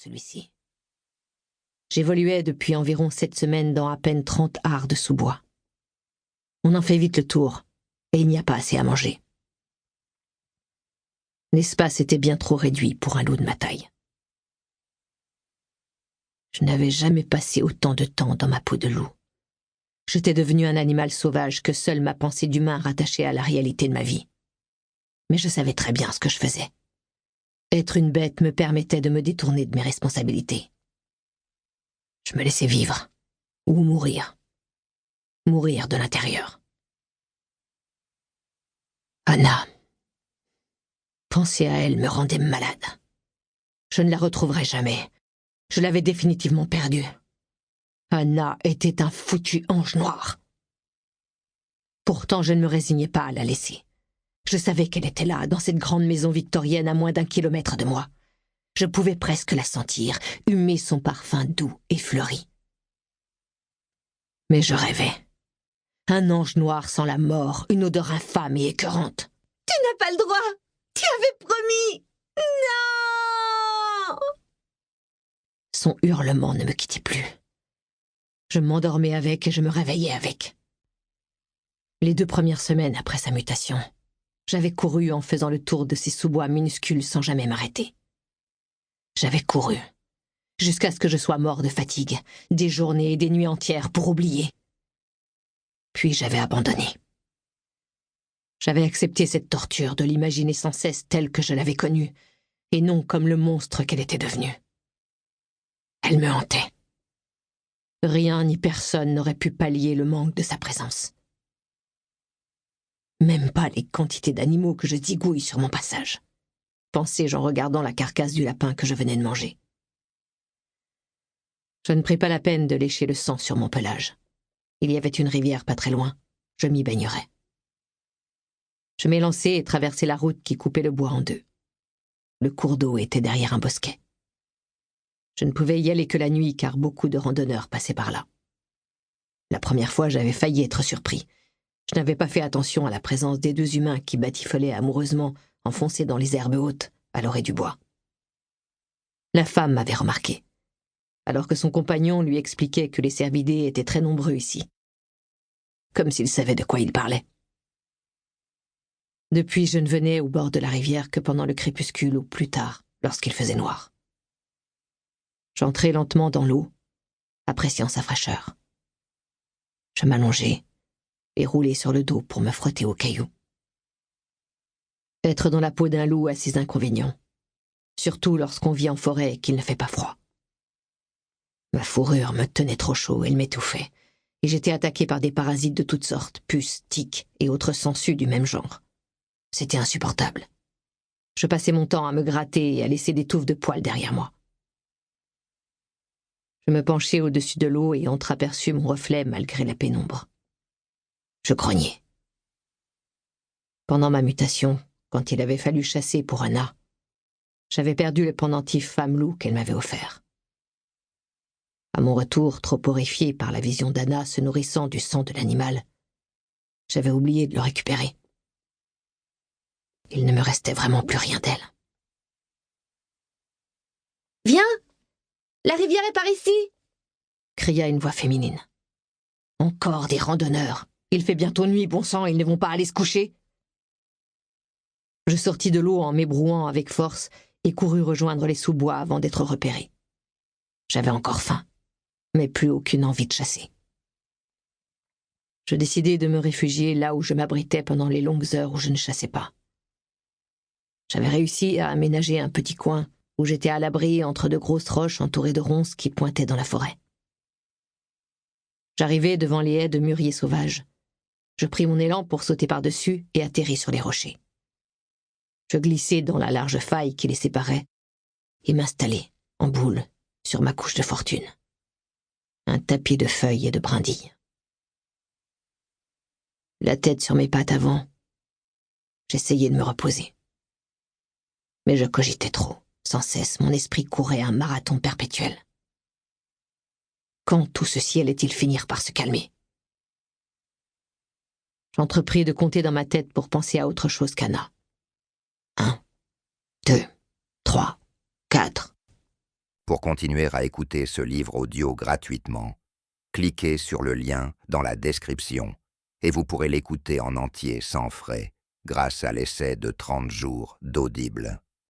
celui-ci. J'évoluais depuis environ 7 semaines dans à peine 30 arts de sous-bois. On en fait vite le tour, et il n'y a pas assez à manger. L'espace était bien trop réduit pour un loup de ma taille. Je n'avais jamais passé autant de temps dans ma peau de loup. J'étais devenu un animal sauvage que seule ma pensée d'humain rattachait à la réalité de ma vie. Mais je savais très bien ce que je faisais. Être une bête me permettait de me détourner de mes responsabilités. Je me laissais vivre, ou mourir. Mourir de l'intérieur. Anna. Penser à elle me rendait malade. Je ne la retrouverai jamais. Je l'avais définitivement perdue. Anna était un foutu ange noir. Pourtant, je ne me résignais pas à la laisser. Je savais qu'elle était là, dans cette grande maison victorienne à moins d'1 kilomètre de moi. Je pouvais presque la sentir, humer son parfum doux et fleuri. Mais je rêvais. Un ange noir sans la mort, une odeur infâme et écœurante. Tu n'as pas le droit! Tu avais promis! Non! Son hurlement ne me quittait plus. Je m'endormais avec et je me réveillais avec. Les 2 premières semaines après sa mutation, j'avais couru en faisant le tour de ces sous-bois minuscules sans jamais m'arrêter. J'avais couru, jusqu'à ce que je sois mort de fatigue, des journées et des nuits entières pour oublier. Puis j'avais abandonné. J'avais accepté cette torture de l'imaginer sans cesse telle que je l'avais connue, et non comme le monstre qu'elle était devenue. Elle me hantait. Rien ni personne n'aurait pu pallier le manque de sa présence. Même pas les quantités d'animaux que je zigouille sur mon passage. Pensais-je en regardant la carcasse du lapin que je venais de manger. Je ne pris pas la peine de lécher le sang sur mon pelage. Il y avait une rivière pas très loin. Je m'y baignerais. Je m'élançai et traversai la route qui coupait le bois en 2. Le cours d'eau était derrière un bosquet. Je ne pouvais y aller que la nuit car beaucoup de randonneurs passaient par là. La première fois, j'avais failli être surpris. Je n'avais pas fait attention à la présence des 2 humains qui batifolaient amoureusement, enfoncés dans les herbes hautes, à l'orée du bois. La femme m'avait remarqué, alors que son compagnon lui expliquait que les cervidés étaient très nombreux ici. Comme s'il savait de quoi il parlait. Depuis, je ne venais au bord de la rivière que pendant le crépuscule ou plus tard, lorsqu'il faisait noir. J'entrais lentement dans l'eau, appréciant sa fraîcheur. Je m'allongeais et roulais sur le dos pour me frotter aux cailloux. Être dans la peau d'un loup a ses inconvénients, surtout lorsqu'on vit en forêt et qu'il ne fait pas froid. Ma fourrure me tenait trop chaud, elle m'étouffait, et j'étais attaqué par des parasites de toutes sortes, puces, tiques et autres sangsues du même genre. C'était insupportable. Je passais mon temps à me gratter et à laisser des touffes de poils derrière moi. Je me penchai au-dessus de l'eau et entreaperçus mon reflet malgré la pénombre. Je grognais. Pendant ma mutation, quand il avait fallu chasser pour Anna, j'avais perdu le pendentif femme-loup qu'elle m'avait offert. À mon retour, trop horrifié par la vision d'Anna se nourrissant du sang de l'animal, j'avais oublié de le récupérer. Il ne me restait vraiment plus rien d'elle. « Viens! La rivière est par ici !» cria une voix féminine. « Encore des randonneurs! Il fait bientôt nuit, bon sang, ils ne vont pas aller se coucher !» Je sortis de l'eau en m'ébrouant avec force et courus rejoindre les sous-bois avant d'être repéré. J'avais encore faim, mais plus aucune envie de chasser. Je décidai de me réfugier là où je m'abritais pendant les longues heures où je ne chassais pas. J'avais réussi à aménager un petit coin où j'étais à l'abri entre de grosses roches entourées de ronces qui pointaient dans la forêt. J'arrivai devant les haies de mûriers sauvages. Je pris mon élan pour sauter par-dessus et atterris sur les rochers. Je glissai dans la large faille qui les séparait et m'installai, en boule, sur ma couche de fortune. Un tapis de feuilles et de brindilles. La tête sur mes pattes avant, j'essayais de me reposer. Mais je cogitais trop. Sans cesse, mon esprit courait un marathon perpétuel. Quand tout ceci allait-il finir par se calmer? J'entrepris de compter dans ma tête pour penser à autre chose qu'Anna. 1, 2, 3, 4. Pour continuer à écouter ce livre audio gratuitement, cliquez sur le lien dans la description et vous pourrez l'écouter en entier sans frais grâce à l'essai de 30 jours d'Audible.